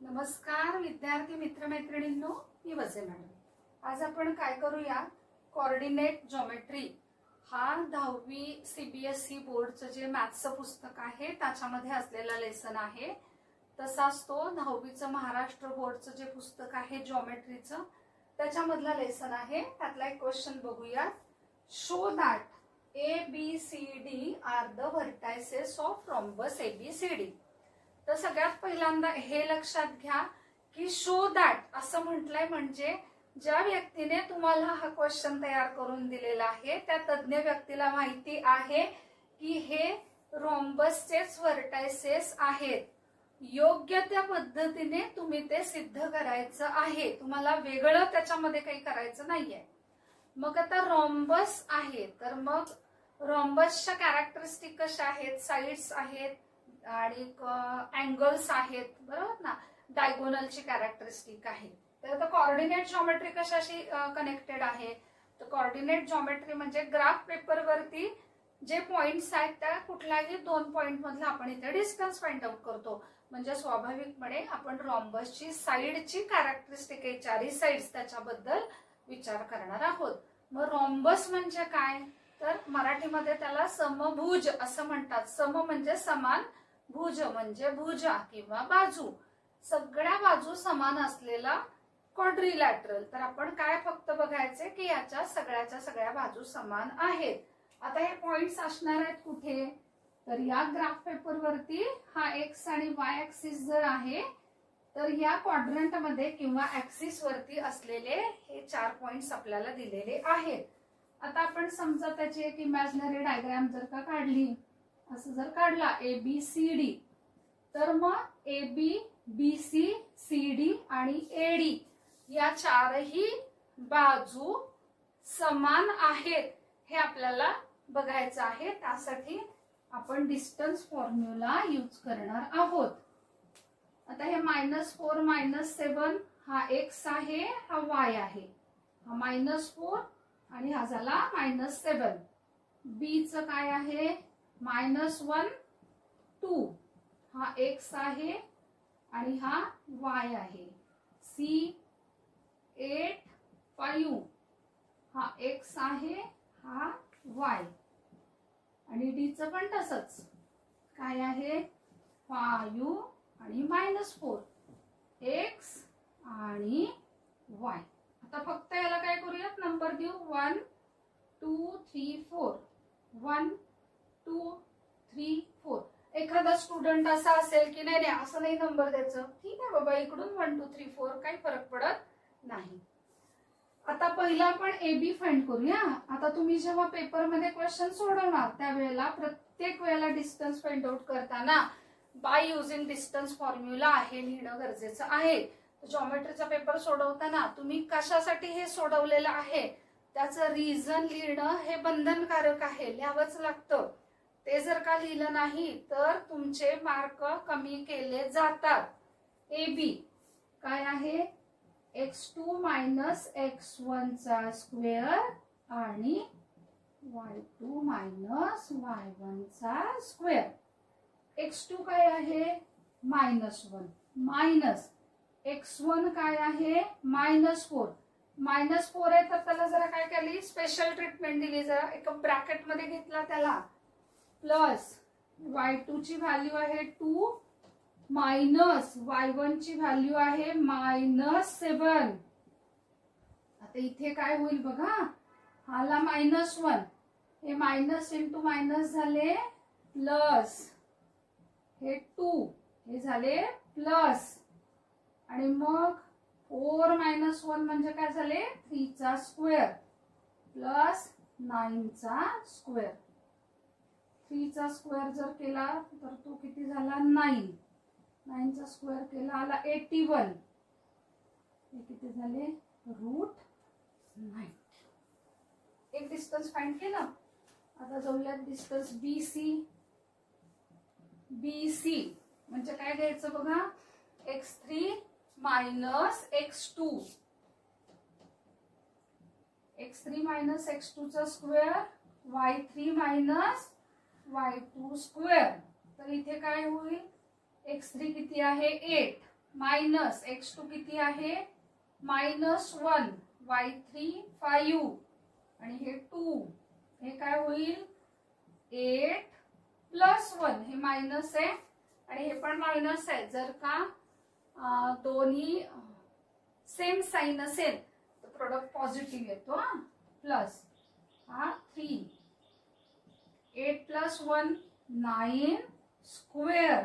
नमस्कार विद्यार्थी मित्रमैत्रिणींनो, मी वसे मॅडम। आज आपण काय करूया, कोऑर्डिनेट ज्योमेट्री हा 10वी सीबीएसई बोर्डचं जे मॅथ्सचं पुस्तक आहे त्याच्यामध्ये असलेला लेसन आहे। तसाच तो 10वीचं महाराष्ट्र बोर्डचं जे पुस्तक आहे ज्योमेट्रीचं त्याच्यामधला लेसन आहे। त्यातला एक क्वेश्चन बघूया। Show that ABCD are the vertices of rhombus ABCD। तर सगळ्यात पहिल्यांदा हे लक्षात घ्या की शो दॅट असं म्हटलंय म्हणजे ज्या व्यक्तीने तुम्हाला हा क्वेश्चन तयार करून दिलेला आहे त्या तज्ञ व्यक्तीला माहिती आहे की हे रोम्बसचेच व्हर्टायसेस आहेत। योग्य त्या पद्धतीने तुम्ही ते सिद्ध करायचं आहे, तुम्हाला वेगळं त्याच्यामध्ये काही करायचं नाहीये। मग आता रोम्बस आहे तर मग रोम्बसच्या कॅरेक्टरिस्टिक कशा आहेत, साइड्स आहेत आणि अँगल्स आहेत, बरोबर ना। डायगोनलची कॅरेक्टरिस्टिक आहे। तर आता कोऑर्डिनेट ज्योमेट्री कशाशी कनेक्टेड आहे, तर कोऑर्डिनेट ज्योमेट्री म्हणजे ग्राफ पेपर वरती जे पॉइंट्स आहेत त्या कुठल्याही दोन पॉइंट मधला आपण इथे डिस्टन्स फाइंड आउट करतो। म्हणजे स्वाभाविकपणे आपण रोम्बसची साइडची कॅरेक्टरिस्टिक आहे, चारही साइड्स त्याच्याबद्दल विचार करणार आहोत। मग रोम्बस म्हणजे काय, तर मराठीमध्ये त्याला समभुज असं म्हणतात। सम म्हणजे समान, भुज म्हणजे भुजा किंवा बाजू, सगळ्या बाजू समान असलेला क्वाड्रिलॅटरल। तर आपण काय फक्त बघायचे की याच्या सगळ्याच्या सगळ्या बाजू समान आहेत। आता हे पॉइंट्स असणार आहेत कुठे, तर या ग्राफ पेपर वरती हा एक्स आणि वाय ऍक्सिस जर आहे तर या क्वाड्रंट मध्ये किंवा ऍक्सिस वरती असलेले हे 4 पॉइंट्स आपल्याला दिलेले आहेत। आता आपण समजा त्याची एक इमॅजिनरी डायग्राम जर का काढली, असं जर काढला ABCD, तर मग AB BC CD आणि AD या चारही बाजू समान आहेत हे आपल्याला बघायचं आहे। त्यासाठी आपण डिस्टन्स फॉर्म्युला यूज करणार आहोत। आता हे -4 -7 हा x आहे, हा y आहे, हा -4 आणि हा झाला -7। B चं काय आहे, -1 2 हा x आहे आणि हा y आहे। C 8 5 हा x आहे, हा y आणि D चं पण तसंच काय आहे, 5 आणि -4 x आणि y। आता फक्त याला काय करूयात, नंबर देऊ 1 2 3 4 1 2 3 4। एखादा स्टुडंट असा असेल की नाही असं नाही नंबर द्यायचं, ठीक आहे बाबा इकडून 1 2 3 4 काही फरक पडत नाही। आता पहिला आपण AB फाइंड करूया। आता तुम्ही जेव्हा पेपर मध्ये क्वेश्चन सोडवणार त्यावेळेला प्रत्येक वेळेला डिस्टन्स फाइंड आउट करताना बाय युजिंग डिस्टन्स फॉर्म्युला हे लिहिणं गरजेचं आहे। ज्योमेट्रीचा पेपर सोडवताना तुम्ही कशासाठी हे सोडवलेलं आहे त्याचं रिझन लिहिणं हे बंधनकारक आहे, लिहावंच लागतं। ते जर का लिहिलं नाही तर तुमचे मार्क कमी केले जातात। AB काय आहे, x2 - x1 चा स्क्वेअर आणि y2 - y1 चा स्क्वेअर। x2 काय आहे, -1 मायनस x1 काय आहे, -4 -4 आहे तर त्याला जरा काय केली, स्पेशल ट्रीटमेंट दिली, जरा एक ब्रॅकेट मध्ये घेतला त्याला, प्लस y2 ची व्हॅल्यू आहे 2 मायनस y1 ची व्हॅल्यू आहे -7। आता इथे काय होईल बघा, हाला -1 हे मायनस इंटू मायनस झाले प्लस, हे 2 हे झाले प्लस आणि मग 4 - 1 म्हणजे काय झाले, 3 चा स्क्वेअर प्लस 9 चा स्क्वेअर। 3 चा स्क्वेअर जर केला तर तो किती झाला, 9 9 चा स्क्वेअर केला आला 81, हे किती झाले, √9। एक डिस्टन्स फाइंड केलं। आता जाऊयात डिस्टन्स BC। BC म्हणजे काय घ्यायचं बघा, x3 - x2, x3 - x2 चा स्क्वेअर, y3 - y2 स्क्वेअर। तर इथे काय होईल, x3 किती आहे 8 मायनस x2 किती आहे -1 y3 5 आणि हे 2 हे काय होईल 8 + 1 हे मायनस आहे आणि हे पण मायनस आहे. जर का दोन्ही सेम साइन असेल तर प्रोडक्ट पॉझिटिव्ह येतो प्लस हा 3 8 + 1 9 स्क्वेअर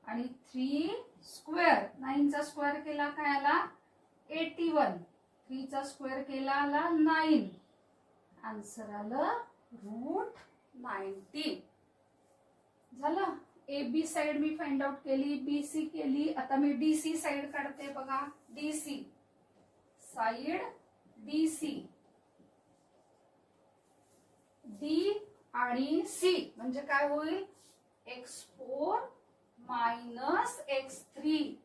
आणि 3 स्क्वेअर 9 चा स्क्वेअर केला काय आला 81 3 चा स्क्वेअर केला आला 9 आन्सर आलं √90 झालं. ए बी साइड मी फाइंड आउट केली बी सी केली. आता मी डी सी साइड काढते बघा D C side D C D आणि सी म्हणजे काय होईल x4 - x3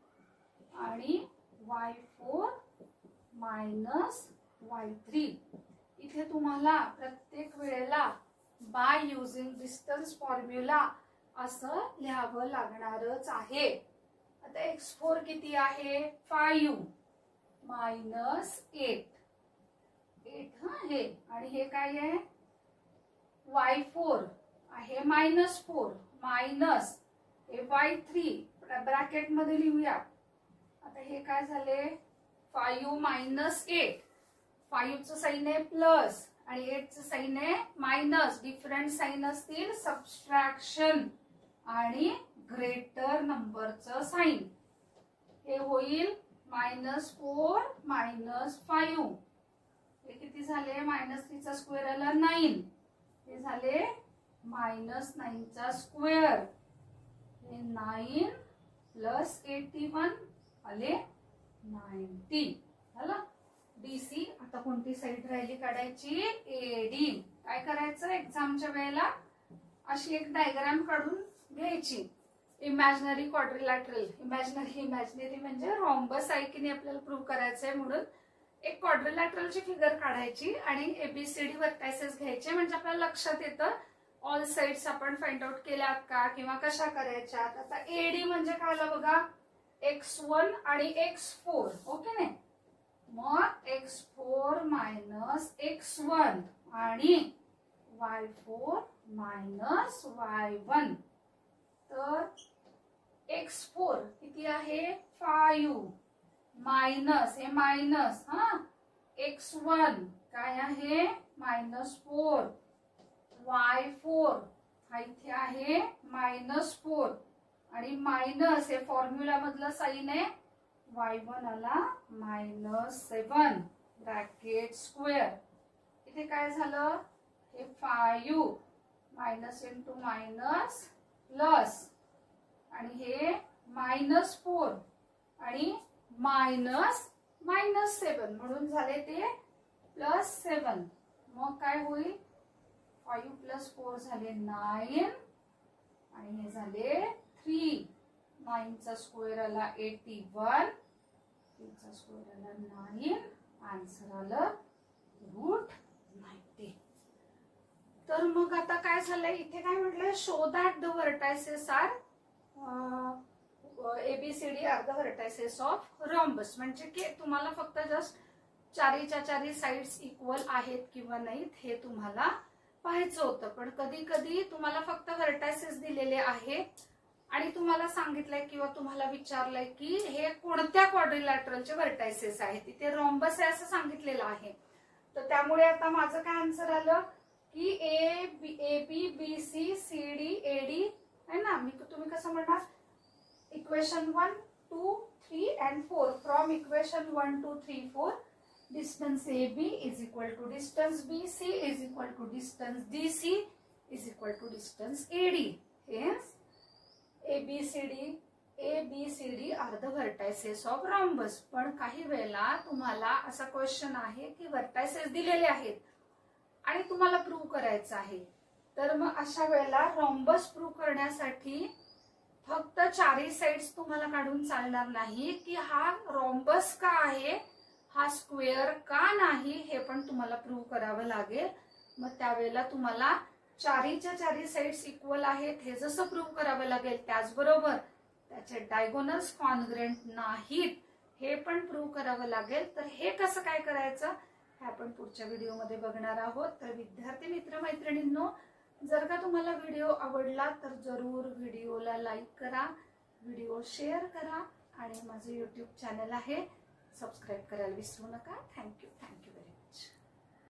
आणि y4 - y3. इथे तुम्हाला प्रत्येक वेळेला बाय युजिंग डिस्टन्स फॉर्म्युला असं लिहावं लागणारच आहे. आता x4 किती आहे 5 - 8 हे आणि हे काय आहे y4 आहे -4 मायनस हे y3 ब्रॅकेट मध्ये लिहूया. आता हे काय झाले 5 - 8 5 चं साइन आहे प्लस आणि 8 चं साइन आहे मायनस. डिफरंट साइन असतील सबट्रॅक्शन आणि ग्रेटर नंबरचं साइन. हे होईल -4 - 5 हे किती झाले -3 चा स्क्वेअर आला 9 हे झाले -9 चा स्क्वेअर हे 9 + 81 आले 90 झालं. डीसी आता कोणती साइड राहिली काढायची एडी. काय करायचं एक्झामच्या वेळेला अशी एक डायग्राम काढून घ्यायची इमॅजिनरी क्वाड्रिलॅटरल. इमॅजिनरी म्हणजे रॉम्बस आहे की नाही आपल्याला प्रूव्ह करायचंय म्हणून एक क्वाड्रिलॅटरलची फिगर काढायची आणि एबीसीडी व्हर्टायसेस घ्यायचे म्हणजे आपल्याला लक्षात येतं ऑल साइड्स आपण फाइंड आउट केल्यात का किंवा कशा करायच्यात. आता एडी म्हणजे काय आलं बघा x1 आणि x4 ओके नाही. मग x4 - x1 आणि y4 - y1 तर x4 किती आहे 5 मायनस हे मायनस x1 काय आहे -4 y4 हा इथे आहे -4 आणि मायनस हे फॉर्म्युला मधलं साइन आहे y1 आला -7 ब्रॅकेट स्क्वेअर. इथे काय झालं हे 5 मायनस इंटू मायनस प्लस आणि हे -4 आणि -7 म्हणून झाले ते +7. मग काय होईल 5 + 4 झाले 9 आणि हे झाले 3 9 चा स्क्वेअर आला 81 3 चा स्क्वेअर आला 9 आन्सर आलं √90. तर मग आता काय झालंय इथे काय म्हटलंय show that the vertices are ABCD are the vertices of rhombus. म्हणजे की तुम्हाला फक्त जस्ट चारीच्या चारी साइड्स इक्वल आहेत किंवा नाहीत हे तुम्हाला पाहायचं होतं. पण कधी कधी तुम्हाला फक्त व्हर्टायसेस दिलेले आहेत आणि तुम्हाला सांगितलंय किंवा तुम्हाला विचारलंय की हे कोणत्या क्वाड्रिलॅटरलचे व्हर्टायसेस आहेत. इथे रॉम्बस आहे असं सांगितलेलं आहे. तर त्यामुळे आता माझं काय आन्सर आलं की A B B C C D AD आहे ना. मी तुम्ही कसं म्हणणार equation 1 2 3 and 4 from equation 1 2 3 4 distance AB is equal to distance BC is equal to distance DC is equal to distance AD. Hence ABCD are the vertices of rhombus. पण काही वेळेला तुम्हाला असा क्वेश्चन आहे की व्हर्टायसेस दिलेले आहेत आणि तुम्हाला प्रूव्ह करायचं आहे. तर मग अशा वेळेला रॉम्बस प्रूव्ह करण्यासाठी फक्त चारही साइड्स तुम्हाला काढून चालणार नाही की हा रॉम्बस का आहे हा स्क्वेअर का नाही हे पण तुम्हाला प्रूव्ह करावं लागेल. मग त्यावेळेला तुम्हाला चारीच्या चारी साइड्स इक्वल आहेत हे जसं प्रूव्ह करावं लागेल त्याचबरोबर त्याचे डायगोनल्स कॉन्ग्रेंट नाहीत हे पण प्रूव्ह करावं लागेल. तर हे कसं काय करायचं हे आपण पुढच्या व्हिडिओमध्ये बघणार आहोत. तर विद्यार्थी मित्रमैत्रिणींनो, जर का तुम्हाला व्हिडिओ आवडला तर जरूर व्हिडिओला लाईक करा, व्हिडिओ शेअर करा आणि माझं YouTube चॅनल आहे सबस्क्राईब करायला विसरू नका. Thank you very much.